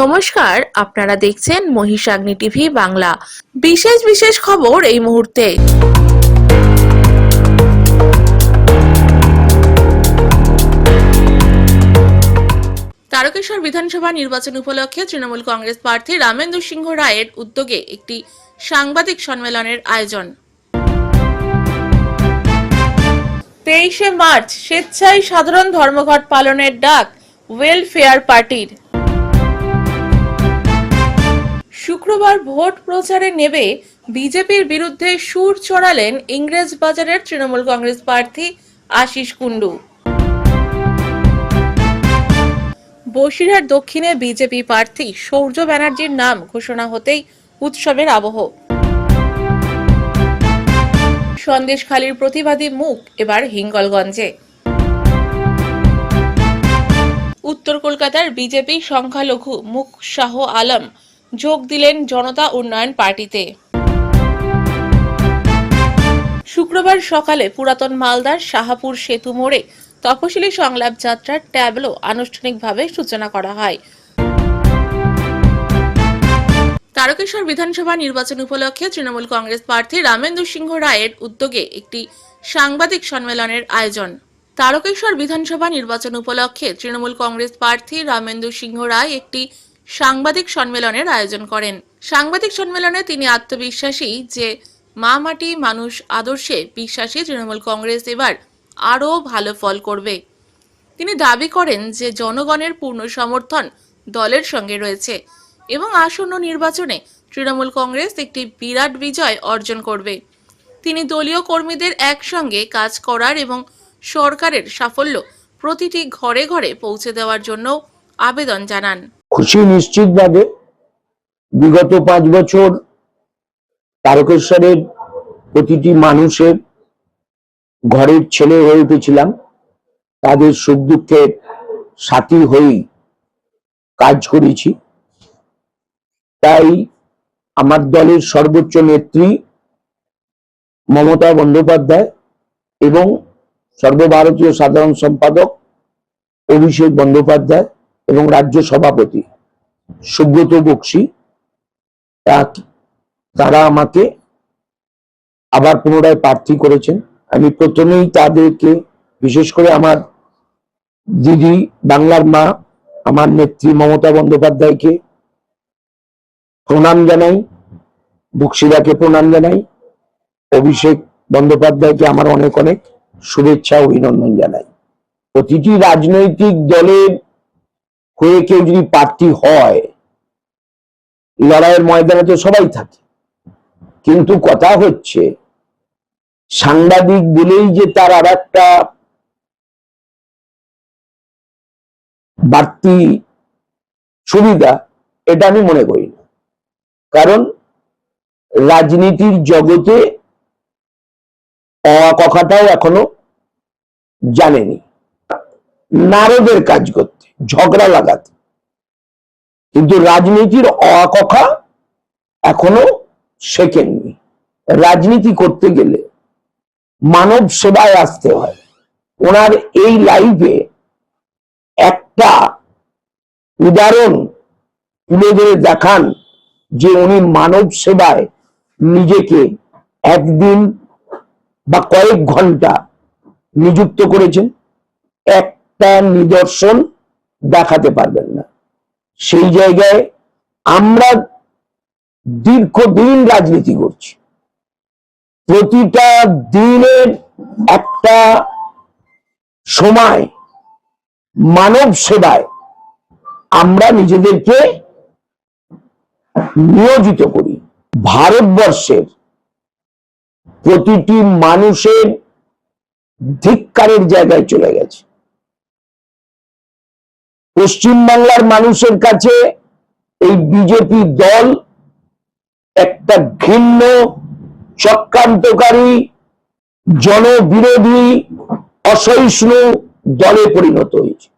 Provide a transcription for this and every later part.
নমস্কার, আপনারা দেখছেন মহিষাগ্নি টিভি বাংলা। বিশেষ খবর এই মুহূর্তে। তারকেশ্বর বিধানসভা নির্বাচন উপলক্ষে তৃণমূল কংগ্রেস প্রার্থী রামেন্দু সিংহ রায়ের উদ্যোগে একটি সাংবাদিক সম্মেলনের আয়োজন। 23শে মার্চ স্বেচ্ছায় সাধারণ ধর্মঘট পালনের ডাক ওয়েলফেয়ার পার্টির। শুক্রবার ভোট প্রচারে নেমে বিজেপির বিরুদ্ধে সুর চড়ালেন ইংরেজবাজারের তৃণমূল কংগ্রেস প্রার্থী আশিস কুন্ডু। বসিরহাট দক্ষিণে বিজেপি প্রার্থী সৌর্য ব্যানার্জির নাম ঘোষণা হতেই উৎসবের আবহ। সন্দেশখালীর প্রতিবাদী মুখ এবার হিঙ্গলগঞ্জে। উত্তর কলকাতার বিজেপি সংখ্যালঘু মুখ শাহ আলম যোগ দিলেন জনতা উন্নয়ন পার্টিতে। শুক্রবার সকালে পুরাতন মালদার শাহাপুর সেতু মোড়ে তপশিলি সংলাপ যাত্রার ট্যাবলো আনুষ্ঠানিকভাবে সূচনা করা হয়। তারকেশ্বর বিধানসভা নির্বাচন উপলক্ষে তৃণমূল কংগ্রেস প্রার্থী রামেন্দু সিংহ রায়ের উদ্যোগে একটি সাংবাদিক সম্মেলনের আয়োজন। তারকেশ্বর বিধানসভা নির্বাচন উপলক্ষে তৃণমূল কংগ্রেস প্রার্থী রামেন্দু সিংহ রায় একটি সাংবাদিক সম্মেলনের আয়োজন করেন। সাংবাদিক সম্মেলনে তিনি আত্মবিশ্বাসী যে মা মাটি মানুষ আদর্শে বিশ্বাসী তৃণমূল কংগ্রেস এবার আরও ভালো ফল করবে। তিনি দাবি করেন যে জনগণের পূর্ণ সমর্থন দলের সঙ্গে রয়েছে এবং আসন্ন নির্বাচনে তৃণমূল কংগ্রেস একটি বিরাট বিজয় অর্জন করবে। তিনি দলীয় কর্মীদের একসঙ্গে কাজ করার এবং সরকারের সাফল্য প্রতিটি ঘরে ঘরে পৌঁছে দেওয়ার জন্য আবেদন জানান। খুশি নিশ্চিতভাবে বিগত 5 বছর তারকেশ্বরের প্রতিটি মানুষের ঘরের ছেলে হয়ে উঠেছিলাম, তাদের সুখ দুঃখের সাথী হয়েই কাজ করেছি। তাই আমার দলের সর্বোচ্চ নেত্রী মমতা বন্দ্যোপাধ্যায় এবং সর্বভারতীয় সাধারণ সম্পাদক অভিষেক বন্দ্যোপাধ্যায় এবং রাজ্য সভাপতি সুব্রত বক্সী তারা আমাকে আবার পুনরায় প্রার্থী করেছেন। আমি প্রথমেই তাদেরকে, বিশেষ করে আমার দিদি বাংলার মা আমার নেত্রী মমতা বন্দ্যোপাধ্যায়কে প্রণাম জানাই, বক্সিদাকে প্রণাম জানাই, অভিষেক বন্দ্যোপাধ্যায়কে আমার অনেক অনেক শুভেচ্ছা অভিনন্দন জানাই। প্রতিটি রাজনৈতিক দলের হয়ে কেউ যদি প্রার্থী হয়, লড়াইয়ের ময়দানে তো সবাই থাকে, কিন্তু কথা হচ্ছে সাংবাদিক বলেই যে তার আর একটা বাড়তি সুবিধা, এটা আমি মনে করি না। কারণ রাজনীতির জগতে কথাটাও এখনো জানেনি, নারদের কাজ করতে, ঝগড়া লাগাতে, কিন্তু রাজনীতির কথা এখনো শেখেননি। রাজনীতি করতে গেলে মানব সেবায় আসতে হয়। ওনার এই লাইফে একটা উদাহরণ তুলে ধরে দেখান যে উনি মানব সেবায় নিজেকে একদিন বা কয়েক ঘন্টা নিযুক্ত করেছেন, একটা নিদর্শন দেখাতে পারবেন না। সেই জায়গায় আমরা দীর্ঘদিন রাজনীতি করছি, প্রতিটা দিনের একটা সময় মানব সেবায় আমরা নিজেদেরকে নিয়োজিত করি। ভারতবর্ষের প্রতিটি মানুষের ধিক্কারের জায়গায় চলে গেছে। পশ্চিমবাংলার মানুষের কাছে এই বিজেপি দল একটা ঘৃণ্য, চক্রান্তকারী, জনবিরোধী, অসহিষ্ণু দলে পরিণত হয়েছে।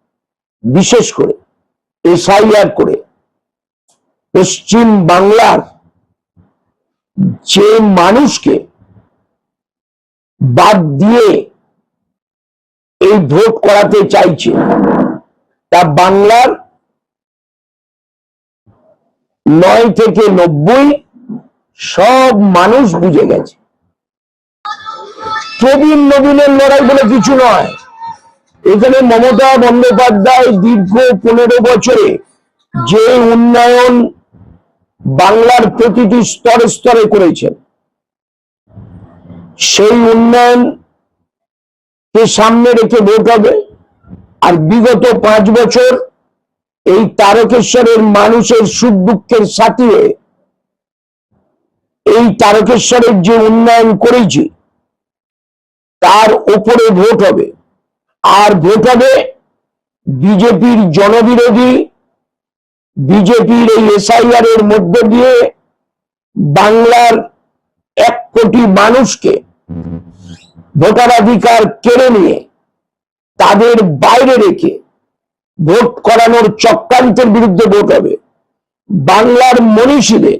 বিশেষ করে এসআইআর করে পশ্চিম বাংলার যে মানুষকে বাদ দিয়ে এই ভোট করাতে চাইছে, তা বাংলার 9 থেকে 90 সব মানুষ বুঝে গেছে। প্রবীণ নবীনের লড়াই বলে কিছু নয়। এখানে মমতা বন্দ্যোপাধ্যায় দীর্ঘ 15 বছরে যে উন্নয়ন বাংলার প্রতিটি স্তরে স্তরে করেছেন, সেই উন্নয়নকে সামনে রেখে ভোট হবে। আর বিগত 5 বছর এই তারকেশ্বরের মানুষের সুখ দুঃখের সাথী হয়ে এই তারকেশ্বরের যে উন্নয়ন করেছি তার উপরে ভোট হবে। আর ভোট হবে বিজেপির জনবিরোধী, বিজেপির এই এসআইআর এর মধ্য দিয়ে বাংলার 1 কোটি মানুষকে ভোটাধিকার কেড়ে নিয়ে তাদের বাইরে রেখে ভোট করানোর চক্রান্তের বিরুদ্ধে ভোট হবে। বাংলার মনীষীদের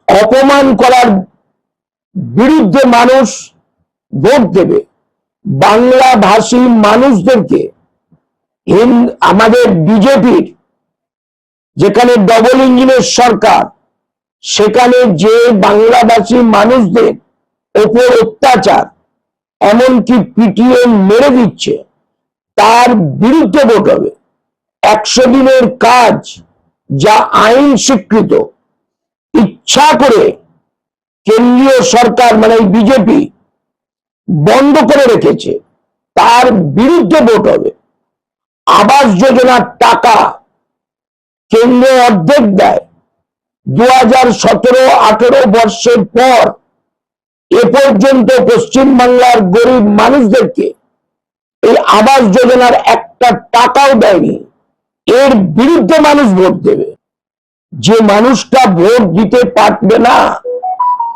অপমান করার বিরুদ্ধে মানুষ ভোট দেবে। বাংলা ভাষী মানুষদেরকে আমাদের বিজেপির যেখানে ডবল ইঞ্জিনের সরকার, সেখানে যে বাংলাভাষী মানুষদের ওপর অত্যাচার, এমনকি পিটিয়ে মেরে দিচ্ছে, তার বিরুদ্ধে ভোট হবে। 100 দিনের কাজ যা আইন স্বীকৃত, ইচ্ছা করে কেন্দ্রীয় সরকার মানে বিজেপি বন্ধ করে রেখেছে, তার বিরুদ্ধে ভোট হবে। আবাস যোজনার টাকা কেন্দ্র অর্ধেক দেয়। 2017-18 বর্ষের পর এ পর্যন্ত পশ্চিমবাংলার গরিব মানুষদেরকে এই আবাস যোজনার একটা টাকাও দেয়নি। এর বিরুদ্ধে মানুষ ভোট দেবে। যে মানুষটা ভোট দিতে পারবে না,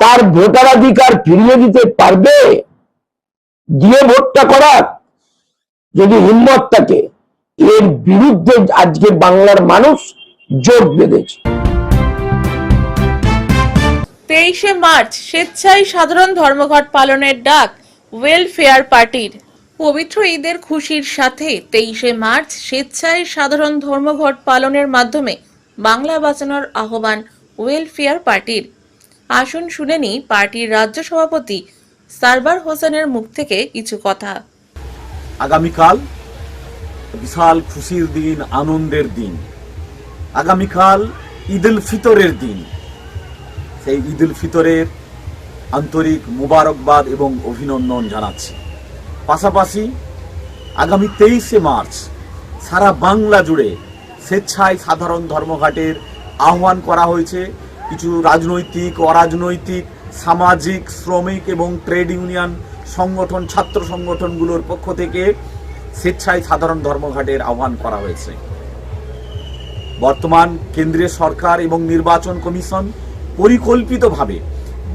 তার ভোটাধিকার ফিরিয়ে দিতে পারবে? দিয়ে ভোটটা করার যদি হিম্মত থাকে, এর বিরুদ্ধে আজকে বাংলার মানুষ জোট বেঁধেছে। 23শে মার্চ স্বেচ্ছায় সাধারণ ধর্মঘট পালনের ডাক ওয়েলফেয়ার পার্টির। পবিত্র ঈদের খুশির সাথে 23শে মার্চ স্বেচ্ছায় সাধারণ ধর্মঘট পালনের মাধ্যমে বাংলা বাঁচানোর আহ্বান ওয়েলফেয়ার পার্টির। আসুন শুনে নি পার্টির রাজ্য সভাপতি সারবার হোসেনের মুখ থেকে কিছু কথা। আগামীকাল বিশাল খুশির দিন, আনন্দের দিন। আগামীকাল ঈদ উল ফিতরের দিন। সেই ঈদ উল ফিতরের আন্তরিক মোবারকবাদ এবং অভিনন্দন জানাচ্ছি। পাশাপাশি আগামী 23শে মার্চ সারা বাংলা জুড়ে স্বেচ্ছায় সাধারণ ধর্মঘটের আহ্বান করা হয়েছে। কিছু রাজনৈতিক, অরাজনৈতিক, সামাজিক, শ্রমিক এবং ট্রেড ইউনিয়ন সংগঠন, ছাত্র সংগঠনগুলোর পক্ষ থেকে স্বেচ্ছায় সাধারণ ধর্মঘটের আহ্বান করা হয়েছে। বর্তমান কেন্দ্রীয় সরকার এবং নির্বাচন কমিশন পরিকল্পিতভাবে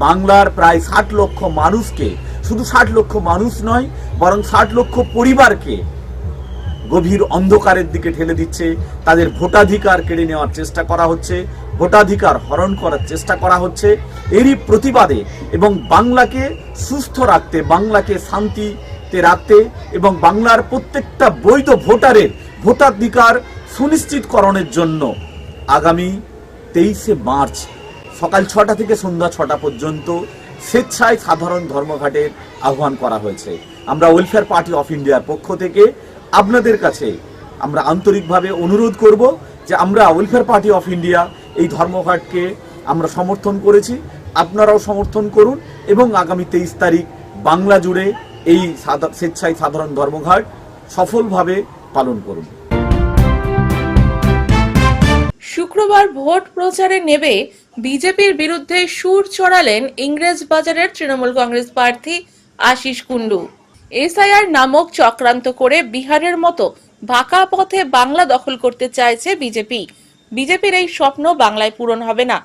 বাংলার প্রায় 60 লক্ষ মানুষকে, শুধু 60 লক্ষ মানুষ নয় বরং 60 লক্ষ পরিবারকে গভীর অন্ধকারের দিকে ঠেলে দিচ্ছে। তাদের ভোটাধিকার কেড়ে নেওয়ার চেষ্টা করা হচ্ছে, ভোটাধিকার হরণ করার চেষ্টা করা হচ্ছে। এরই প্রতিবাদে এবং বাংলাকে সুস্থ রাখতে, বাংলাকে শান্তিতে রাখতে এবং বাংলার প্রত্যেকটা বৈধ ভোটারের ভোটাধিকার সুনিশ্চিতকরণের জন্য আগামী 23শে মার্চ সকাল 6টা থেকে সন্ধ্যা 6টা পর্যন্ত স্বেচ্ছায় সাধারণ ধর্মঘটের আহ্বান করা হয়েছে। আমরা ওয়েলফেয়ার পার্টি অফ ইন্ডিয়ার পক্ষ থেকে আপনাদের কাছে আমরা আন্তরিকভাবে অনুরোধ করব যে আমরা ওয়েলফেয়ার পার্টি অফ ইন্ডিয়া এই ধর্মঘটকে আমরা সমর্থন করেছি, আপনারাও সমর্থন করুন এবং আগামী 23 তারিখ বাংলা জুড়ে এই স্বেচ্ছায় সাধারণ ধর্মঘট সফলভাবে পালন করুন। শুক্রবার ভোট প্রচারে নেবে বিজেপির বিরুদ্ধে সুর চড়ালেন ইংরেজবাজারের তৃণমূল কংগ্রেস প্রার্থী আশিস কুন্ডু। এসআইআর নামক চক্রান্ত করে বিহারের মতো বাঁকা পথে বাংলা দখল করতে চাইছে বিজেপি। বিজেপির এই স্বপ্ন বাংলায় পূরণ হবে না।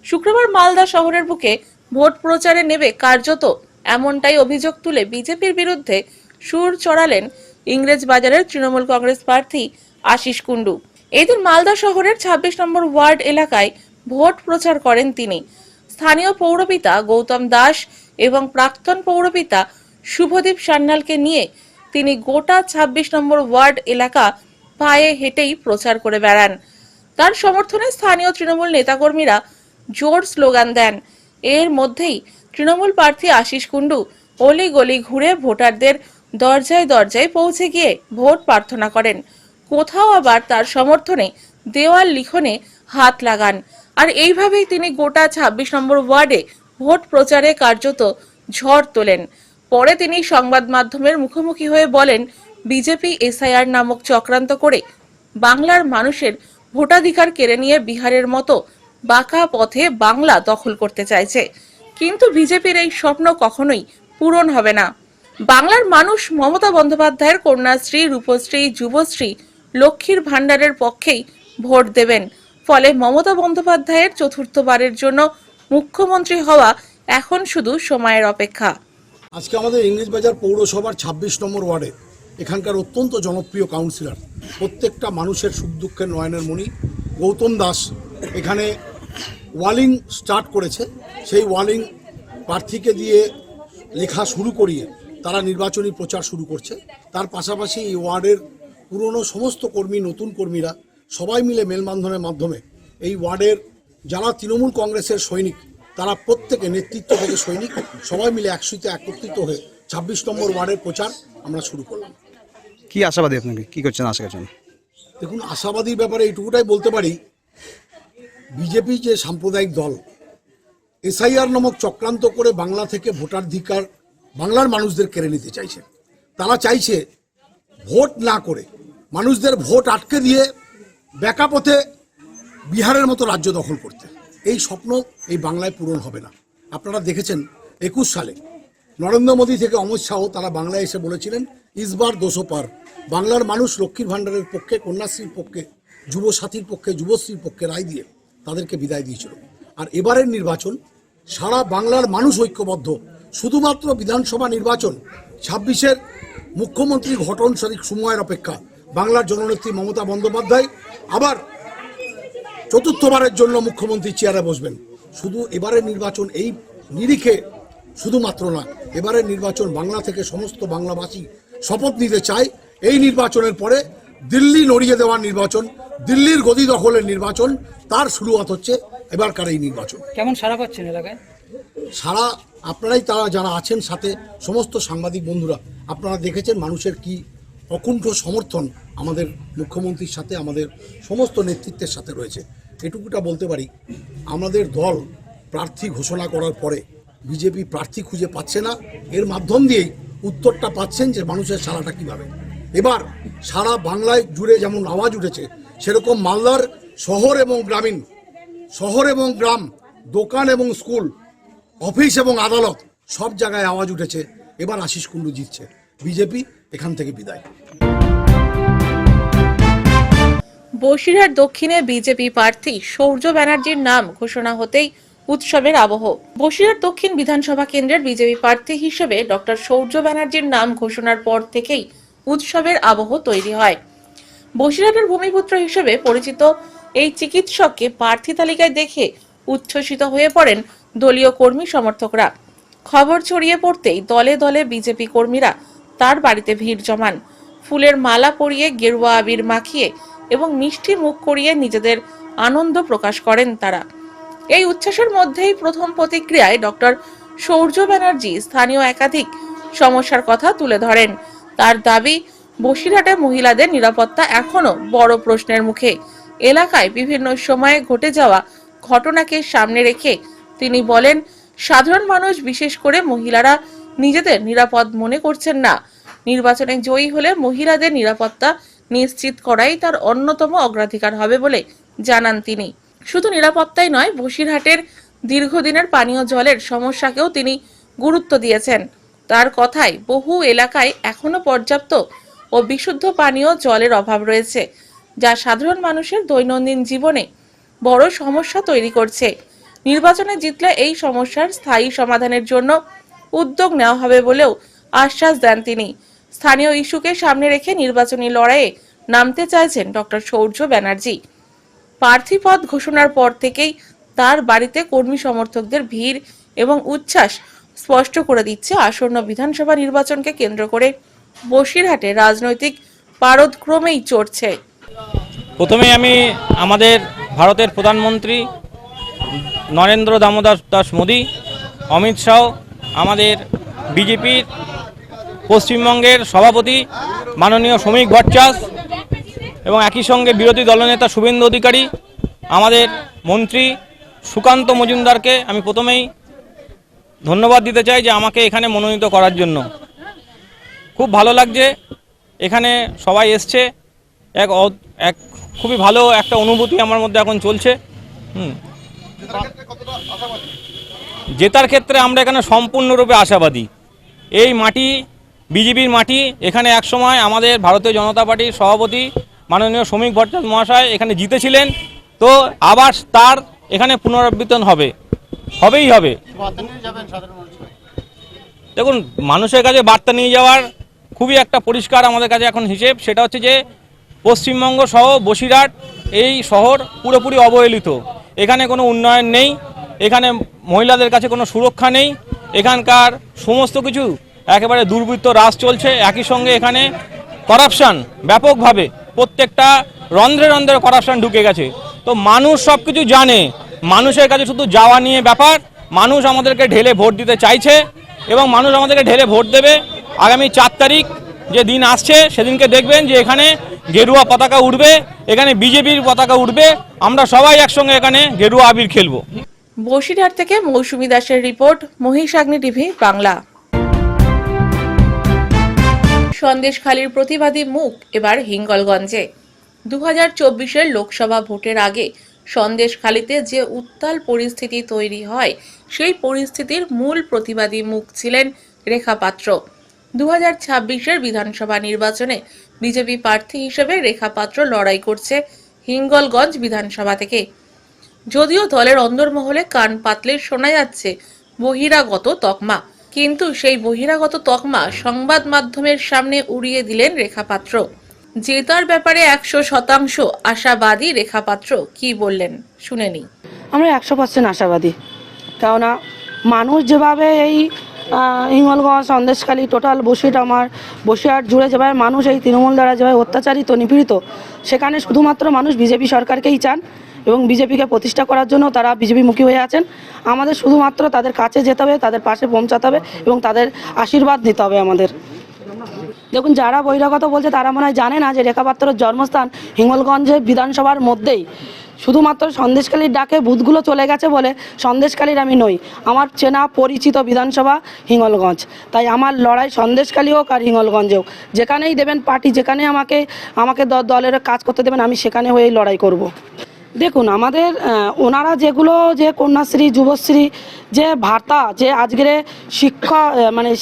শুক্রবার মালদা শহরের বুকে ভোট প্রচারে নেবে কার্যত এমনটাই অভিযোগ তুলে বিজেপির বিরুদ্ধে সুর চড়ালেন ইংরেজবাজারের তৃণমূল কংগ্রেস প্রার্থী আশিস কুন্ডু। এদিন মালদা শহরের 26 নম্বর ওয়ার্ড এলাকায় ভোট প্রচার করেন তিনি। স্থানীয় পৌরপিতা গৌতম দাস এবং প্রাক্তন পৌরপিতা শুভদীপ সান্যালকে নিয়ে তিনি গোটা 26 নম্বর ওয়ার্ড এলাকা পায়ে হেঁটেই প্রচার করে বেড়ান। তার সমর্থনে স্থানীয় তৃণমূল নেতাকর্মীরা জোর স্লোগান দেন। এর মধ্যেই তৃণমূল প্রার্থী আশিস কুণ্ডু অলি গলি ঘুরে ভোটারদের দরজায় দরজায় পৌঁছে গিয়ে ভোট প্রার্থনা করেন। কোথাও আবার তার সমর্থনে দেওয়াল লিখনে হাত লাগান। আর এইভাবেই তিনি গোটা ২৬ নম্বর ওয়ার্ডে ভোট প্রচারে কার্যত ঝড় তোলেন। পরে তিনি সংবাদ মাধ্যমের মুখোমুখি হয়ে বলেন, বিজেপি এসআইআর নামক চক্রান্ত করে বাংলার মানুষের ভোটাধিকার কেড়ে নিয়ে বিহারের মতো বাঁকা পথে বাংলা দখল করতে চাইছে। কিন্তু বিজেপির এই স্বপ্ন কখনোই পূরণ হবে না। বাংলার মানুষ মমতা বন্দ্যোপাধ্যায়ের কন্যাশ্রী, রূপশ্রী, যুবশ্রী, লক্ষ্মীর ভাণ্ডারের পক্ষেই ভোট দেবেন। ফলে মমতা বন্দ্যোপাধ্যায়ের চতুর্থবারের জন্য মুখ্যমন্ত্রী হওয়া এখন শুধু সময়ের অপেক্ষা। আজকে আমাদের ইংরেজবাজার পৌরসভার ২৬ নম্বর ওয়ার্ডে এখানকার অত্যন্ত জনপ্রিয় কাউন্সিলর, প্রত্যেকটা মানুষের সুখ দুঃখের নয়নের মণি গৌতম দাস এখানে ওয়ালিং স্টার্ট করেছে। সেই ওয়ালিং প্রার্থীকে দিয়ে লেখা শুরু করিয়ে তারা নির্বাচনী প্রচার শুরু করছে। তার পাশাপাশি এই ওয়ার্ডের পুরনো সমস্ত কর্মী, নতুন কর্মীরা সবাই মিলে মেলবন্ধনের মাধ্যমে এই ওয়ার্ডের যারা তৃণমূল কংগ্রেসের সৈনিক, তারা প্রত্যেকে নেতৃত্ব থেকে সৈনিক সবাই মিলে একসাথে একত্রিত হয়ে ২৬ নম্বর ওয়ার্ডের প্রচার আমরা শুরু করলাম। কি আশাবাদী আপনাকে, কি করছেন আশা করছেন? দেখুন, আশাবাদীর ব্যাপারে এইটুকুটাই বলতে পারি, বিজেপি যে সাম্প্রদায়িক দল এসআইআর নামক চক্রান্ত করে বাংলা থেকে ভোটাধিকার বাংলার মানুষদের কেড়ে নিতে চাইছে। তারা চাইছে ভোট না করে মানুষদের ভোট আটকে দিয়ে ব্যাকা পথে বিহারের মতো রাজ্য দখল করতে। এই স্বপ্ন এই বাংলায় পূরণ হবে না। আপনারা দেখেছেন ২১ সালে নরেন্দ্র মোদী থেকে অমিত শাহ তারা বাংলায় এসে বলেছিলেন ইসবার ২০০ পার। বাংলার মানুষ লক্ষ্মীর ভাণ্ডারের পক্ষে, কন্যাশ্রীর পক্ষে, যুবসাথীর পক্ষে, যুবশ্রীর পক্ষে রায় দিয়ে তাদেরকে বিদায় দিয়েছিল। আর এবারের নির্বাচন সারা বাংলার মানুষ ঐক্যবদ্ধ। শুধুমাত্র বিধানসভা নির্বাচন ২৬-এর মুখ্যমন্ত্রী ঘটন সঠিক সময়ের অপেক্ষা। বাংলার জননেত্রী মমতা বন্দ্যোপাধ্যায় আবার চতুর্থবারের জন্য মুখ্যমন্ত্রী চেয়ারে বসবেন। শুধু এবারের নির্বাচন এই নিরিখে শুধুমাত্র না, এবারের নির্বাচন বাংলা থেকে সমস্ত বাংলাভাষী শপথ নিতে চায়। এই নির্বাচনের পরে দিল্লি নড়িয়ে দেওয়ার নির্বাচন, দিল্লির গদি দখলের নির্বাচন, তার শুরুয়াত হচ্ছে এবারকার এই নির্বাচন। কেমন সাড়া পাচ্ছেন এলাকায়? সারা আপনারাই, তারা যারা আছেন সাথে সমস্ত সাংবাদিক বন্ধুরা, আপনারা দেখেছেন মানুষের কি অকুণ্ঠ সমর্থন আমাদের মুখ্যমন্ত্রীর সাথে, আমাদের সমস্ত নেতৃত্বের সাথে রয়েছে। এটুকুটা বলতে পারি, আমাদের দল প্রার্থী ঘোষণা করার পরে বিজেপি প্রার্থী খুঁজে পাচ্ছে না। এর মাধ্যম দিয়েই উত্তরটা পাচ্ছেন যে মানুষের সারাটা কীভাবে। এবার সারা বাংলায় জুড়ে যেমন আওয়াজ উঠেছে, সেরকম মালদার শহর এবং গ্রামীণ, শহর এবং গ্রাম, দোকান এবং স্কুল, অফিস এবং আদালত সব জায়গায় আওয়াজ উঠেছে এবার আশিস কুণ্ডু জিতছে, বিজেপি এখান থেকে বিদায়। বসিরহাট দক্ষিণে বিজেপি প্রার্থী সৌর্য ব্যানার্জির নাম ঘোষণা হতেই উৎসবের আবহ। বসিরহাট দক্ষিণ বিধানসভা কেন্দ্রের বিজেপি প্রার্থী হিসেবে ডক্টর সৌর্য ব্যানার্জির নাম ঘোষণার পর থেকেই উৎসবের আবহ তৈরি হয়। বসিরহাটের ভূমিপুত্র হিসেবে পরিচিত এই চিকিৎসককে প্রার্থী তালিকায় দেখে উচ্ছ্বসিত হয়ে পড়েন দলীয় কর্মী সমর্থকরা। খবর ছড়িয়ে পড়তেই দলে দলে বিজেপি কর্মীরা তার বাড়িতে ভিড় জমান। ফুলের মালা পরিয়ে, গেরুয়া আবির মাখিয়ে এবং মিষ্টি মুখ করিয়ে নিজেদের আনন্দ প্রকাশ করেন তারা। এই উচ্ছ্বাসের মধ্যেই প্রথম প্রতিক্রিয়ায় ডক্টর সৌর্য ব্যানার্জি স্থানীয় একাধিক সমস্যার কথা তুলে ধরেন। তার দাবি, বসিরহাটে মহিলাদের নিরাপত্তা এখনো বড় প্রশ্নের মুখে। এলাকায় বিভিন্ন সময়ে ঘটে যাওয়া ঘটনাকে সামনে রেখে তিনি বলেন, সাধারণ মানুষ বিশেষ করে মহিলারা নিজেদের নিরাপদ মনে করছেন না। নির্বাচনে জয়ী হলে মহিলাদের নিরাপত্তা নিশ্চিত করাই তার অন্যতম অগ্রাধিকার হবে বলে জানান তিনি। শুধু নিরাপত্তাই নয়, বসিরহাটের দীর্ঘদিনের পানীয় জলের সমস্যাকেও তিনি গুরুত্ব দিয়েছেন। তার কথায়, বহু এলাকায় এখনো পর্যাপ্ত ও বিশুদ্ধ পানীয় জলের অভাব রয়েছে, যা সাধারণ মানুষের দৈনন্দিন জীবনে বড় সমস্যা তৈরি করছে। নির্বাচনে জিতলে এই সমস্যার স্থায়ী সমাধানের জন্য উদ্যোগ নেওয়া হবে বলেও আশ্বাস দেন তিনি। স্থানীয় ইস্যুকে সামনে রেখে নির্বাচনী লড়াইয়ে নামতে চাইছেন ডক্টর সৌর্য ব্যানার্জি। প্রার্থী পদ ঘোষণার পর থেকেই তার বাড়িতে কর্মী সমর্থকদের ভিড় এবং উচ্ছ্বাস স্পষ্ট করে দিচ্ছে আসন্ন বিধানসভা নির্বাচনকে কেন্দ্র করে বসিরহাটে রাজনৈতিক পারদ ক্রমেই চড়ছে। প্রথমে আমি আমাদের ভারতের প্রধানমন্ত্রী নরেন্দ্র দামোদর দাস মোদী, অমিত শাহ, আমাদের বিজেপির পশ্চিমবঙ্গের সভাপতি মাননীয় শ্রমিক ভট্টাচার্য এবং একই সঙ্গে বিরোধী দলনেতা শুভেন্দু অধিকারী, আমাদের মন্ত্রী সুকান্ত মজুমদারকে আমি প্রথমেই ধন্যবাদ দিতে চাই যে আমাকে এখানে মনোনীত করার জন্য। খুব ভালো লাগছে, এখানে সবাই এসছে, এক খুবই ভালো একটা অনুভূতি আমার মধ্যে এখন চলছে। জেতার ক্ষেত্রে আমরা এখানে সম্পূর্ণরূপে আশাবাদী। এই মাটি বিজেপির মাটি, এখানে একসময় আমাদের ভারতীয় জনতা পার্টির সভাপতি মাননীয় শ্রমিক ভট্টাচার্য মহাশয় এখানে জিতেছিলেন, তো আবার তার এখানে পুনরাবৃত্তি হবেই হবে। দেখুন, মানুষের কাছে বার্তা নিয়ে যাওয়ার খুবই একটা পরিষ্কার আমাদের কাছে এখন হিসেব, সেটা হচ্ছে যে পশ্চিমবঙ্গ সহ বসিরহাট এই শহর পুরোপুরি অবহেলিত। এখানে কোনো উন্নয়ন নেই, এখানে মহিলাদের কাছে কোনো সুরক্ষা নেই, এখানকার সমস্ত কিছু একেবারে দুর্বৃত্ত রাজ চলছে। একই সঙ্গে এখানে করাপশান ব্যাপকভাবে, প্রত্যেকটা রন্ধ্রে রন্ধ্রে করাপশান ঢুকে গেছে। তো মানুষ সব কিছু জানে, মানুষের কাছে শুধু যাওয়া নিয়ে ব্যাপার। মানুষ আমাদেরকে ঢেলে ভোট দিতে চাইছে এবং মানুষ আমাদেরকে ঢেলে ভোট দেবে। আগামী 4 তারিখ যে দিন আসছে সেদিনকে দেখবেন যে এখানে গেরুয়া পতাকা উঠবে, এখানে বিজেপির পতাকা উঠবে, আমরা সবাই একসঙ্গে এখানে গেরুয়া আবির খেলবো। বসিরহাট থেকে মৌসুমী দাসের রিপোর্ট, মহিষাগ্নি টিভি বাংলা। সন্দেশখালীর প্রতিবাদী মুখ এবার হিঙ্গলগঞ্জে। 2024-এর লোকসভা ভোটের আগে সন্দেশখালীতে যে উত্তাল পরিস্থিতি তৈরি হয়, সেই পরিস্থিতির মূল প্রতিবাদী মুখ ছিলেন রেখা পাত্র। 2026-এর বিধানসভা নির্বাচনে বিজেপি প্রার্থী হিসেবে রেখা পাত্র লড়াই করছে হিঙ্গলগঞ্জ বিধানসভা থেকে। যদিও দলের অন্দরমহলে কান পাতলে শোনা যাচ্ছে বহিরাগত তকমা, কিন্তু সেই বহিরাগত তকমা সংবাদ মাধ্যমের সামনে উড়িয়ে দিলেন রেখা পাত্র। জেতার ব্যাপারে 100% আশাবাদী রেখা পাত্র কি বললেন শুনে নিই। আমরা 100% আশাবাদী, কেননা মানুষ যেভাবে এই হিঙ্গলগঞ্জ, সন্দেশখালী, টোটাল বসিরহাট জুড়ে যেভাবে মানুষ এই তৃণমূল দ্বারা যেভাবে অত্যাচারিত, নিপীড়িত, সেখানে শুধুমাত্র মানুষ বিজেপি সরকারকেই চান এবং বিজেপিকে প্রতিষ্ঠা করার জন্য তারা বিজেপিমুখী হয়ে আছেন। আমাদের শুধুমাত্র তাদের কাছে যেতে হবে, তাদের পাশে পৌঁছাতে হবে এবং তাদের আশীর্বাদ নিতে হবে আমাদের। দেখুন, যারা বহিরাগত বলছে তারা মনে হয় জানে না যে রেখা পাত্রের জন্মস্থান হিঙ্গলগঞ্জে বিধানসভার মধ্যেই। শুধুমাত্র সন্দেশখালীর ডাকে বুথগুলো চলে গেছে বলে সন্দেশখালীর আমি নই, আমার চেনা পরিচিত বিধানসভা হিঙ্গলগঞ্জ। তাই আমার লড়াই সন্দেশখালী হোক আর হিঙ্গলগঞ্জে হোক, যেখানেই দেবেন পার্টি, যেখানে আমাকে দলের কাজ করতে দেবেন, আমি সেখানে হয়েই লড়াই করব। দেখুন, আমাদের ওনারা যেগুলো, যে কন্যাশ্রী, যুবশ্রী, যে ভাতা, যে আজকের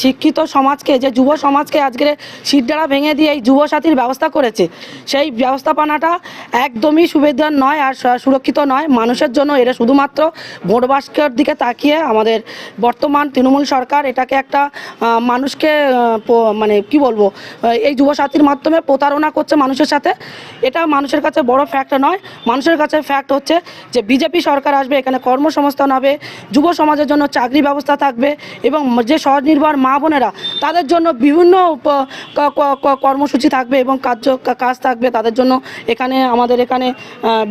শিক্ষিত সমাজকে, যে যুব সমাজকে আজকের সিটডাড়া ভেঙে দিয়ে এই যুবসাথীর ব্যবস্থা করেছে, সেই ব্যবস্থাপনাটা একদমই সুবিধার নয় আর সুরক্ষিত নয় মানুষের জন্য। এটা শুধুমাত্র ভোট বাক্সের দিকে তাকিয়ে আমাদের বর্তমান তৃণমূল সরকার এটাকে একটা মানুষকে এই যুবসাথীর মাধ্যমে প্রতারণা করছে মানুষের সাথে। এটা মানুষের কাছে বড় ফ্যাক্ট নয়। মানুষের কাছে ফ্যাক্ট হচ্ছে যে বিজেপি সরকার আসবে, এখানে কর্মসংস্থান হবে, যুব সমাজের জন্য চাকরি ব্যবস্থা থাকবে এবং যে স্বনির্ভর মা বোনেরা তাদের জন্য বিভিন্ন কর্মসূচি থাকবে এবং কাজ থাকবে তাদের জন্য। আমাদের এখানে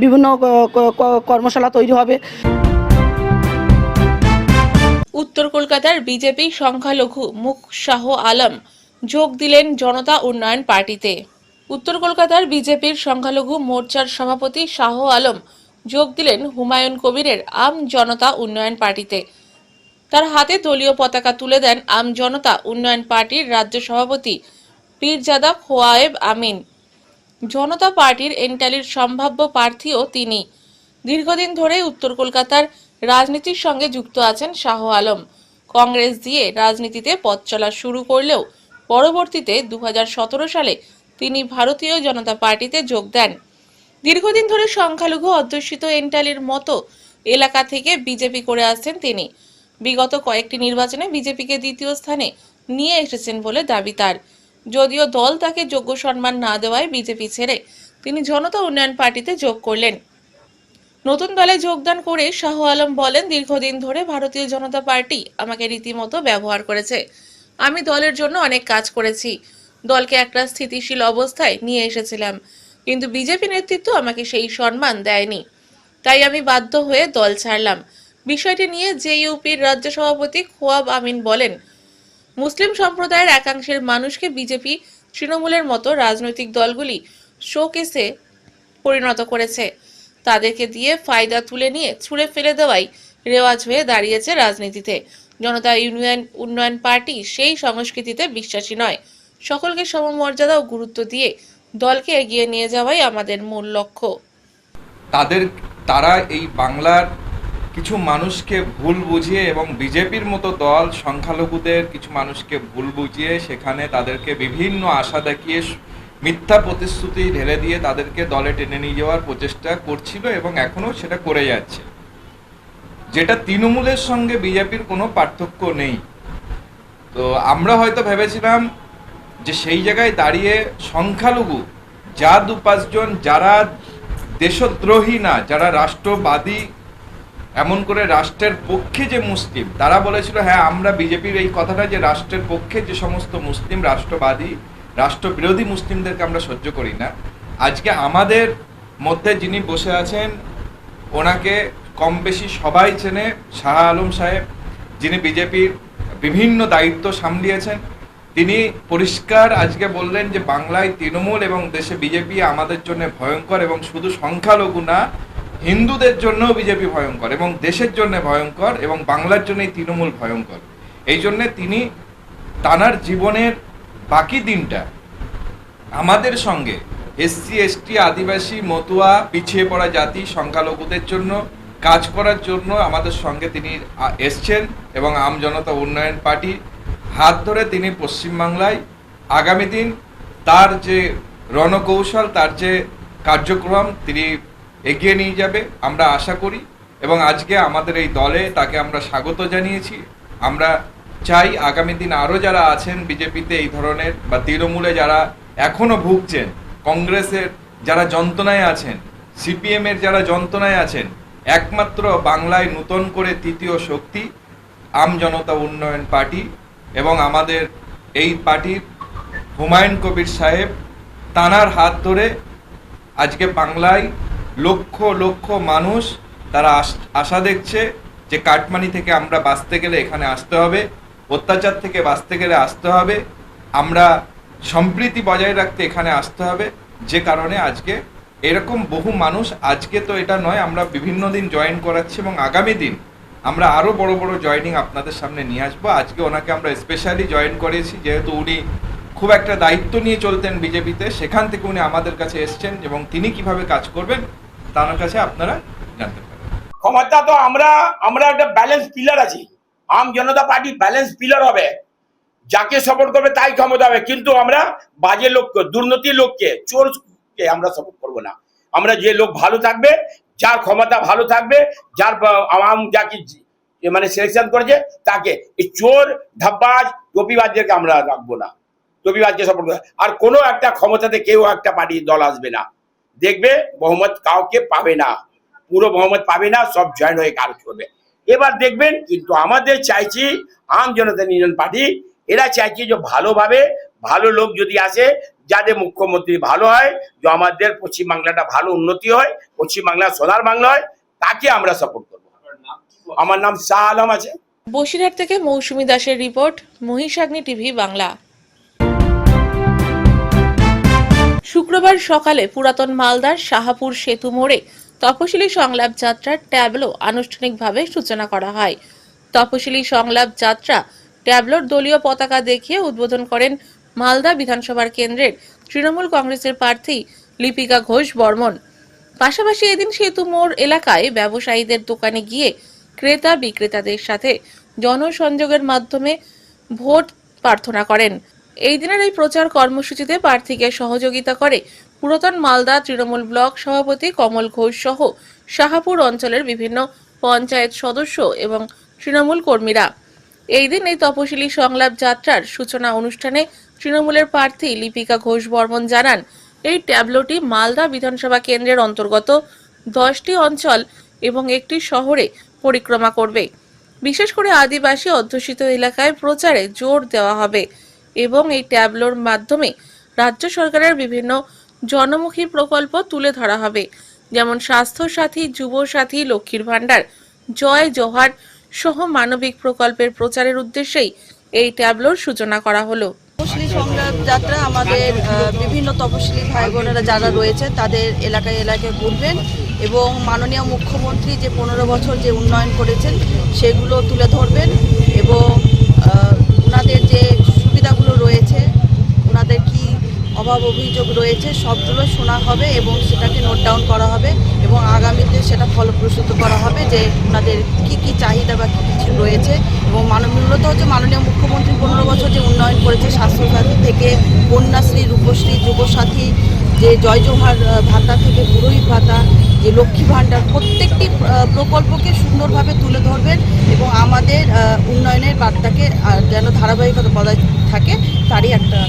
বিভিন্ন কর্মশালা তৈরি হবে। উত্তর কলকাতার বিজেপি সংখ্যালঘু মুখ শাহ আলম যোগ দিলেন জনতা উন্নয়ন পার্টিতে। উত্তর কলকাতার বিজেপির সংখ্যালঘু মোর্চার সভাপতি শাহ আলম যোগ দিলেন হুমায়ুন কবিরের আম জনতা উন্নয়ন পার্টিতে। তার হাতে দলীয় পতাকা তুলে দেন আম জনতা উন্নয়ন পার্টির রাজ্য সভাপতি পীরজাদা খোয়ায়েব আমিন। জনতা পার্টির এন্টালির সম্ভাব্য প্রার্থীও তিনি। দীর্ঘদিন ধরে উত্তর কলকাতার রাজনীতির সঙ্গে যুক্ত আছেন শাহ আলম। কংগ্রেস দিয়ে রাজনীতিতে পথ চলা শুরু করলেও পরবর্তীতে 2017 সালে তিনি ভারতীয় জনতা পার্টিতে যোগ দেন। দীর্ঘদিন ধরে সংখ্যালঘু অধ্যুষিত এন্টালির মতো এলাকা থেকে বিজেপি করে আসছেন তিনি। বিগত কয়েকটি নির্বাচনে বিজেপিকে দ্বিতীয় স্থানে নিয়ে এসেছেন বলে দাবি তার। যদিও দল তাকে যোগ্য সম্মান না দেওয়ায় বিজেপি ছেড়ে তিনি জনতা উন্নয়ন পার্টিতে যোগ করলেন। নতুন দলে যোগদান করে শাহ আলম বলেন, দীর্ঘদিন ধরে ভারতীয় জনতা পার্টি আমাকে রীতিমতো ব্যবহার করেছে। আমি দলের জন্য অনেক কাজ করেছি, দলকে একটা স্থিতিশীল অবস্থায় নিয়ে এসেছিলাম। কিন্তু বিজেপি নেতৃত্ব আমাকে সেই সম্মান দেয়নি, তাই আমি বাধ্য হয়ে দল ছাড়লাম। বিষয়টি নিয়ে জেইউপির রাজ্য সভাপতি খোয়াব আমিন বলেন, মুসলিম সম্প্রদায়ের একাংশের মানুষকে বিজেপি, তৃণমূলের মতো রাজনৈতিক দলগুলি শোকেসে পরিণত করেছে। তাদেরকে দিয়ে ফায়দা তুলে নিয়ে ছুঁড়ে ফেলে দেওয়াই রেওয়াজ হয়ে দাঁড়িয়েছে রাজনীতিতে। জনতা উন্নয়ন পার্টি সেই সংস্কৃতিতে বিশ্বাসী নয়। সকলকে সমমর্যাদা ও গুরুত্ব দিয়ে দলকে এগিয়ে নিয়ে যাওয়াই আমাদের মূল লক্ষ্য। তারা এই বাংলার কিছু মানুষকে ভুল বুঝিয়ে এবং বিজেপির মতো দল সংখ্যালঘুদের কিছু মানুষকে ভুল বুঝিয়ে সেখানে তাদেরকে বিভিন্ন আশা দেখিয়ে মিথ্যা প্রতিশ্রুতি ঢেলে দিয়ে তাদেরকে দলে টেনে নিয়ে যাওয়ার প্রচেষ্টা করছিল এবং এখনও সেটা করে যাচ্ছে, যেটা তৃণমূলের সঙ্গে বিজেপির কোনো পার্থক্য নেই। তো আমরা হয়তো ভেবেছিলাম যে সেই জায়গায় দাঁড়িয়ে সংখ্যালঘু যা 2-5 জন যারা দেশদ্রোহী না, যারা রাষ্ট্রবাদী, এমন করে রাষ্ট্রের পক্ষে যে মুসলিম, তারা বলেছিল হ্যাঁ আমরা বিজেপির এই কথাটা যে রাষ্ট্রের পক্ষে যে সমস্ত মুসলিম রাষ্ট্রবাদী রাষ্ট্রবিরোধী মুসলিমদেরকে আমরা সহ্য করি না। আজকে আমাদের মধ্যে যিনি বসে আছেন ওনাকে কম বেশি সবাই চেনে, শাহ আলম সাহেব, যিনি বিজেপির বিভিন্ন দায়িত্ব সামলিয়েছেন। তিনি পরিষ্কার আজকে বললেন যে বাংলায় তৃণমূল এবং দেশে বিজেপি আমাদের জন্য ভয়ঙ্কর, এবং শুধু সংখ্যালঘু না, হিন্দুদের জন্যও বিজেপি ভয়ঙ্কর এবং দেশের জন্য ভয়ঙ্কর এবং বাংলার জন্যই তৃণমূল ভয়ঙ্কর। এই জন্যে তিনি তানার জীবনের বাকি দিনটা আমাদের সঙ্গে এসসি এসটি আদিবাসী মতুয়া পিছিয়ে পড়া জাতি সংখ্যালঘুদের জন্য কাজ করার জন্য আমাদের সঙ্গে তিনি এসছেন এবং আম জনতা উন্নয়ন পার্টি হাত ধরে তিনি পশ্চিমবাংলায় আগামী দিন তার যে রণকৌশল, তার যে কার্যক্রম তিনি এগিয়ে নিয়ে যাবে আমরা আশা করি। এবং আজকে আমাদের এই দলে তাকে আমরা স্বাগত জানিয়েছি। আমরা চাই আগামী দিন আরও যারা আছেন বিজেপিতে এই ধরনের বা তৃণমূলে যারা এখনও ভুগছেন, কংগ্রেসের যারা যন্ত্রণায় আছেন, সিপিএমের যারা যন্ত্রণায় আছেন, একমাত্র বাংলায় নতুন করে তৃতীয় শক্তি আম জনতা উন্নয়ন পার্টি এবং আমাদের এই পার্টির হুমায়ুন কবির সাহেব, তানার হাত ধরে আজকে বাংলায় লক্ষ লক্ষ মানুষ তারা আশা দেখছে যে কাটমানি থেকে আমরা বাঁচতে গেলে এখানে আসতে হবে, অত্যাচার থেকে বাঁচতে গেলে আসতে হবে, আমরা সম্প্রীতি বজায় রাখতে এখানে আসতে হবে। যে কারণে আজকে এরকম বহু মানুষ, আজকে তো এটা নয়, আমরা বিভিন্ন দিন জয়েন করাচ্ছি এবং আগামী দিন আমরা আরও বড় বড় জয়েনিং আপনাদের সামনে নিয়ে আসবো। আজকে ওনাকে আমরা স্পেশালি জয়েন করেছি যেহেতু উনি খুব একটা দায়িত্ব নিয়ে চলতেন বিজেপিতে, সেখান থেকে উনি আমাদের কাছে এসছেন এবং তিনি কিভাবে কাজ করবেন তার কাছে আপনারা জানতে পারেন। ক্ষমতা তো আমরা একটা ব্যালেন্স পিলার আছি। আম জনতা পার্টি ব্যালেন্স পিলার হবে, যাকে সাপোর্ট করবে তাই ক্ষমতা হবে। কিন্তু আমরা বাজে লোককে, দুর্নীতির লোককে, চোরকে আমরা সাপোর্ট করবো না। আমরা যে লোক ভালো থাকবে, যার ক্ষমতা ভালো থাকবে, যার আম যাকে মানে সিলেকশন করেছে তাকে, এই চোর ধাপ্পাজ টপিবাজদেরকে আমরা রাখবো না, টপিবাজকে সাপোর্ট করবো। আর কোনো একটা ক্ষমতাতে কেউ একটা পার্টি দল আসবে না, দেখবে বহুমত কাউকে পাবে না, পুরো বহুমত পাবে না, সব জয়েন হয়ে কাজ করবে। এবার দেখবেন। কিন্তু আমাদের চাইছি আম জনতা ইউনিয়ন পার্টি, এরা চাইছে যে ভালোভাবে ভালো লোক যদি আসে, যাদের মুখ্যমন্ত্রী ভালো হয়, যে আমাদের পশ্চিমবাংলাটা ভালো উন্নতি হয়, পশ্চিমবাংলা সোনার বাংলা হয়, তাকে আমরা সাপোর্ট করবো। আমার নাম শাহ আলম আছে। বসিরহাট থেকে মৌসুমী দাসের রিপোর্ট, মহিষাগ্নি টিভি বাংলা। শুক্রবার সকালে পুরাতন মালদার শাহাপুর সেতু মোড়ে তপশিলি সংলাপ যাত্রার ট্যাবলো আনুষ্ঠানিকভাবে সূচনা করা হয়। তপশিলি সংলাপ যাত্রা ট্যাবলোর দলীয় পতাকা দেখিয়ে উদ্বোধন করেন মালদা বিধানসভার কেন্দ্রের তৃণমূল কংগ্রেসের প্রার্থী লিপিকা ঘোষ বর্মন। পাশাপাশি এদিন সেতু মোড় এলাকায় ব্যবসায়ীদের দোকানে গিয়ে ক্রেতা বিক্রেতাদের সাথে জনসংযোগের মাধ্যমে ভোট প্রার্থনা করেন। এই দিনের এই প্রচার কর্মসূচিতে প্রার্থীকে সহযোগিতা করে পুরাতন মালদা তৃণমূল ব্লক সভাপতি কমল ঘোষ সহ শাহাপুর অঞ্চলের বিভিন্ন পঞ্চায়েত সদস্য এবং তৃণমূল কর্মীরা। এই দিন এই তপশিলি সংলাপ যাত্রার সূচনা অনুষ্ঠানে তৃণমূলের প্রার্থী লিপিকা ঘোষ বর্মন জানান, এই ট্যাবলোটি মালদা বিধানসভা কেন্দ্রের অন্তর্গত 10টি অঞ্চল এবং একটি শহরে পরিক্রমা করবে। বিশেষ করে আদিবাসী অধ্যুষিত এলাকায় প্রচারে জোর দেওয়া হবে এবং এই ট্যাবলোর মাধ্যমে রাজ্য সরকারের বিভিন্ন জনমুখী প্রকল্প তুলে ধরা হবে, যেমন স্বাস্থ্য সাথী, যুব সাথী, লক্ষ্মীর ভাণ্ডার, জয় জোহার সহ মানবিক প্রকল্পের প্রচারের উদ্দেশ্যেই এই ট্যাবলোর সূচনা করা হলো। তপশিলি সংগ্রাম যাত্রা আমাদের বিভিন্ন তপশিলি ভাই বোনেরা যারা রয়েছে তাদের এলাকায় এলাকায় ঘুরবেন এবং মাননীয় মুখ্যমন্ত্রী যে 15 বছর যে উন্নয়ন করেছেন সেগুলো তুলে ধরবেন এবং ওনাদের যে সুবিধাগুলো রয়েছে, ওনাদের কি অভাব অভিযোগ রয়েছে সবগুলো শোনা হবে এবং সেটাকে নোট ডাউন করা হবে এবং আগামীতে সেটা ফলপ্রসূ করা হবে যে ওনাদের কি কি চাহিদা বা কী কিছু রয়েছে। এবং মূলত হচ্ছে মাননীয় মুখ্যমন্ত্রী 15 বছর যে উন্নয়ন করেছে স্বাস্থ্যসাথী থেকে কন্যাশ্রী, রূপশ্রী, যুবসাথী, যে জয় জোহার ভাতা থেকে পুরোহিত ভাতা, যে লক্ষ্মী ভাণ্ডার, প্রত্যেকটি প্রকল্পকে সুন্দরভাবে তুলে ধরবেন এবং আমাদের উন্নয়নের বার্তাকে যেন ধারাবাহিকতা বজায় থাকে তারই একটা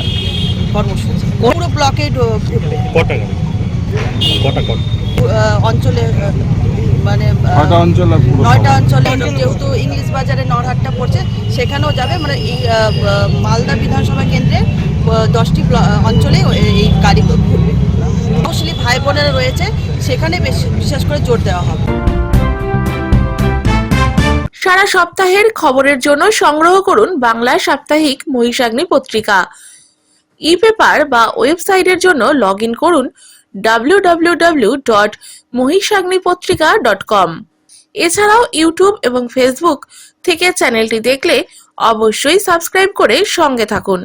কর্মসূচি। পুরো ব্লকে ঘুরবে অঞ্চলে, মানে 9টা অঞ্চলে, যেহেতু ইংলিশ বাজারে নরহাটটা পড়ছে সেখানেও যাবে, মানে এই মালদা বিধানসভা কেন্দ্রে 10টি অঞ্চলে এই গাড়িগুলো ঘুরবে। তপশিলি ভাই বোনেরা রয়েছে সেখানে বিশেষ করে জোর দেওয়া হবে। সারা সপ্তাহের খবরের জন্য সংগ্রহ করুন বাংলা সাপ্তাহিক মহিষাগ্নি পত্রিকা। ই-পেপার বা ওয়েবসাইটের জন্য লগ ইন করুন www.mohisagnipotrika.com। এছাড়াও ইউটিউব এবং ফেসবুক থেকে চ্যানেলটি দেখলে অবশ্যই সাবস্ক্রাইব করে সঙ্গে থাকুন।